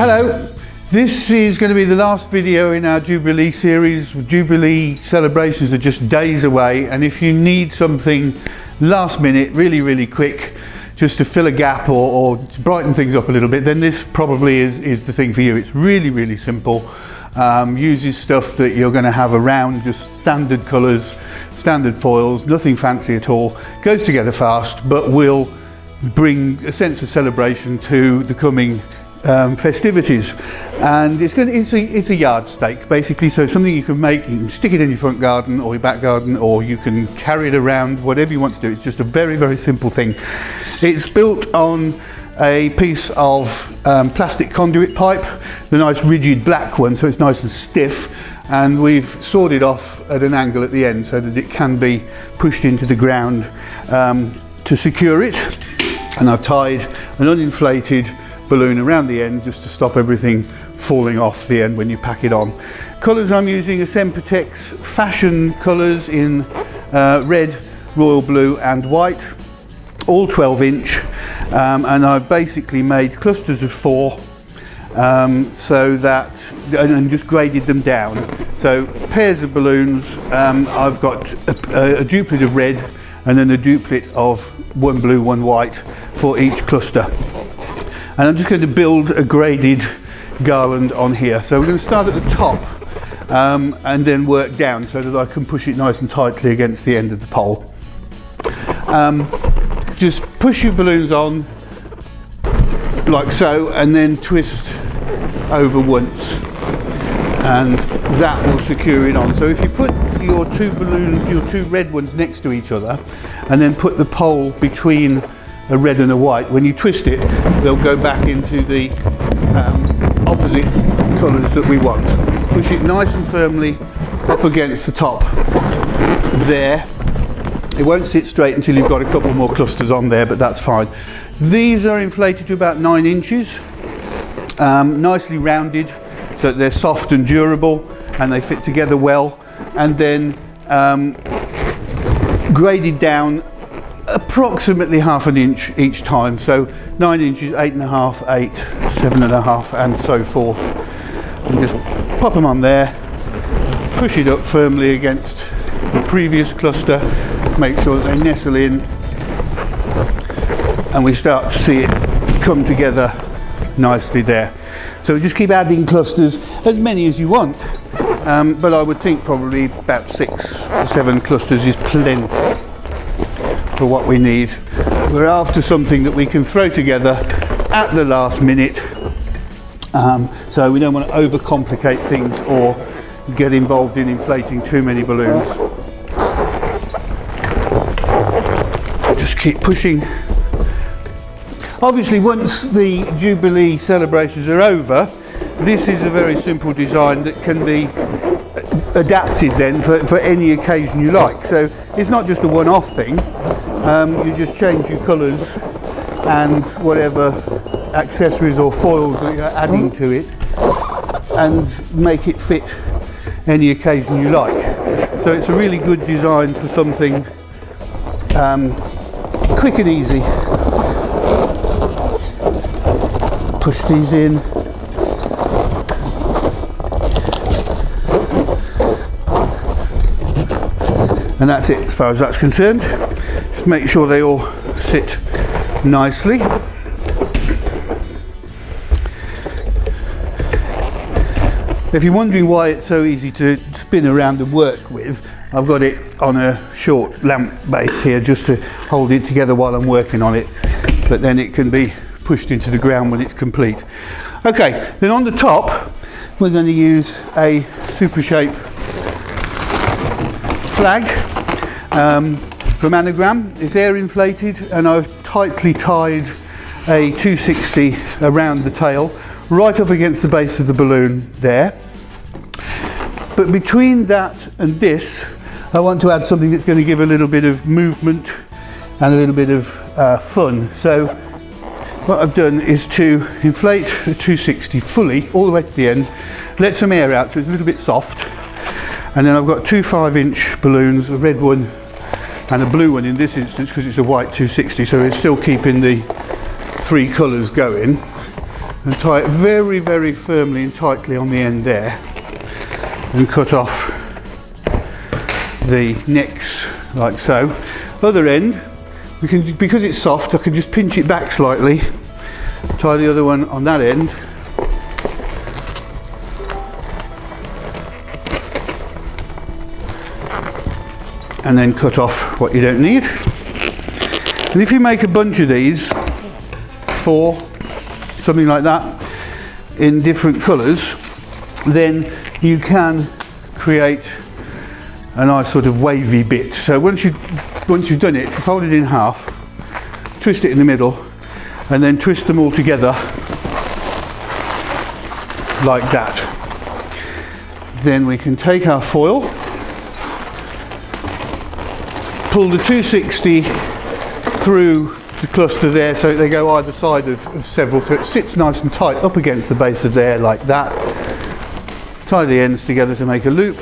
Hello, this is going to be the last video in our Jubilee series. Jubilee celebrations are just days away, and if you need something last minute, really quick, just to fill a gap or to brighten things up a little bit, then this probably is the thing for you. It's really simple. Uses stuff that you're going to have around, just standard colours, standard foils, nothing fancy at all. Goes together fast, but will bring a sense of celebration to the coming festivities. And it's a yard stake basically, so something you can make, you can stick it in your front garden or your back garden, or you can carry it around, whatever you want to do. It's just a very simple thing. It's built on a piece of plastic conduit pipe, the nice rigid black one, so it's nice and stiff, and we've sawed it off at an angle at the end so that it can be pushed into the ground to secure it. And I've tied an uninflated balloon around the end just to stop everything falling off the end when you pack it on. Colours I'm using are Sempertex fashion colours in red, royal blue and white, all 12-inch, and I've basically made clusters of 4 so that, and just graded them down. So pairs of balloons, I've got a duplicate of red and then a duplicate of one blue, one white for each cluster. And I'm just going to build a graded garland on here. So we're going to start at the top and then work down so that I can push it nice and tightly against the end of the pole. Just push your balloons on like so, and then twist over once, and that will secure it on. So if you put your two balloons, your two red ones next to each other, and then put the pole between a red and a white, when you twist it, they'll go back into the opposite colours that we want. Push it nice and firmly up against the top there. It won't sit straight until you've got a couple more clusters on there, but that's fine. These are inflated to about 9 inches, nicely rounded so that they're soft and durable and they fit together well, and then graded down approximately ½ an inch each time. So 9 inches, 8.5, 8, 7.5 and so forth. And just pop them on there, push it up firmly against the previous cluster, make sure that they nestle in, and we start to see it come together nicely there. So just keep adding clusters, as many as you want, but I would think probably about 6 or 7 clusters is plenty for what we need. We're after something that we can throw together at the last minute, so we don't want to overcomplicate things or get involved in inflating too many balloons. Just keep pushing. Obviously, once the Jubilee celebrations are over, this is a very simple design that can be adapted then for any occasion you like. So it's not just a one-off thing. You just change your colours and whatever accessories or foils that you're adding to it, and make it fit any occasion you like. So it's a really good design for something quick and easy. Push these in. And that's it as far as that's concerned. Just make sure they all sit nicely. If you're wondering why it's so easy to spin around and work with, I've got it on a short lamp base here just to hold it together while I'm working on it, but then it can be pushed into the ground when it's complete. Okay, then on the top we're going to use a super shape flag from Anagram. It's air inflated, and I've tightly tied a 260 around the tail right up against the base of the balloon there. But between that and this, I want to add something that's going to give a little bit of movement and a little bit of fun. So what I've done is to inflate the 260 fully all the way to the end, let some air out so it's a little bit soft, and then I've got 2 5-inch balloons, a red one and a blue one in this instance because it's a white 260, so it's still keeping the 3 colours going. and tie it very, very firmly and tightly on the end there, and cut off the necks like so. Other end, we can, because it's soft, I can just pinch it back slightly, tie the other one on that end, and then cut off what you don't need. And if you make a bunch of these, 4, something like that, in different colours, then you can create a nice sort of wavy bit. So once you've done it, fold it in half, twist it in the middle, and then twist them all together like that. Then we can take our foil, pull the 260 through the cluster there so they go either side of several, so it sits nice and tight up against the base of there like that. Tie the ends together to make a loop.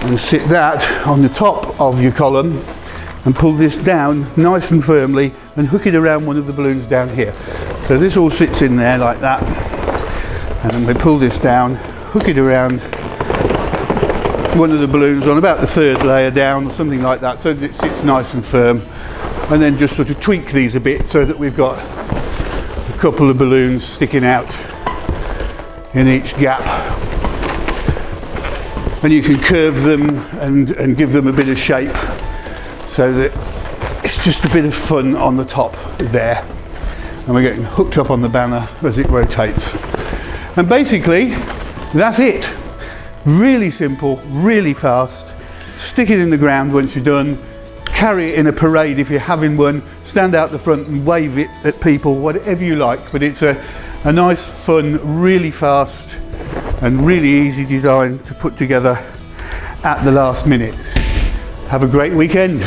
And sit that on the top of your column and pull this down nice and firmly and hook it around one of the balloons down here. So this all sits in there like that, and then we pull this down, hook it around one of the balloons on about the 3rd layer down or something like that, so that it sits nice and firm, and then just sort of tweak these a bit so that we've got a couple of balloons sticking out in each gap. And you can curve them and give them a bit of shape so that it's just a bit of fun on the top there. And we're getting hooked up on the banner as it rotates. And basically, that's it. Really simple, really fast. Stick it in the ground once you're done. Carry it in a parade if you're having one. Stand out the front and wave it at people, whatever you like. But it's a nice, fun, really fast and really easy design to put together at the last minute. Have a great weekend.